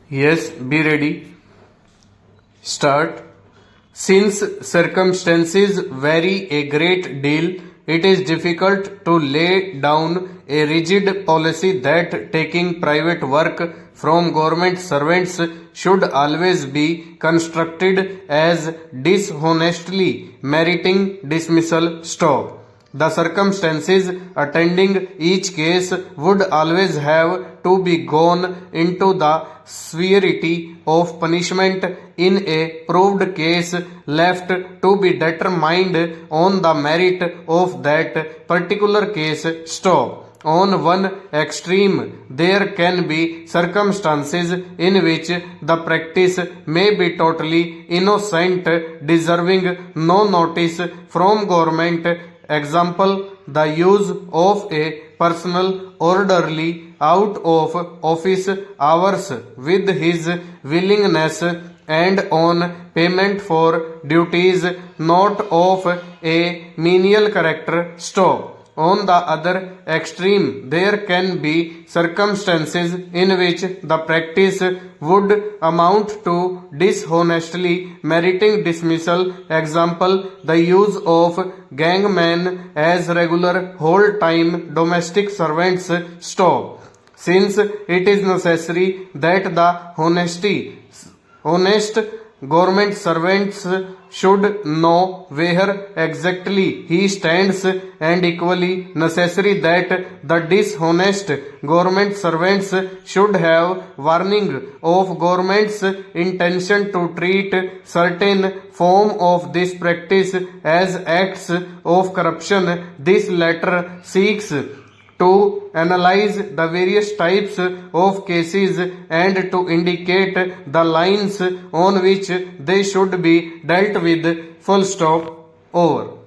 Yes, be ready. Start. Since circumstances vary a great deal, it is difficult to lay down a rigid policy that taking private work from government servants should always be constructed as dishonestly meriting dismissal. Stop. The circumstances attending each case would always have to be gone into the severity of punishment in a proved case left to be determined on the merit of that particular case. Stop. On one extreme, there can be circumstances in which the practice may be totally innocent, deserving no notice from government. Example, the use of a personal orderly out of office hours with his willingness and on payment for duties not of a menial character. Stop. On the other extreme, there can be circumstances in which the practice would amount to dishonestly meriting dismissal. Example, the use of gangmen as regular whole-time domestic servants. Stop. Since it is necessary that the honest government servants should know where exactly he stands, and equally necessary that the dishonest government servants should have warning of government's intention to treat certain form of this practice as acts of corruption. This letter seeks to analyze the various types of cases and to indicate the lines on which they should be dealt with. Full stop. Over.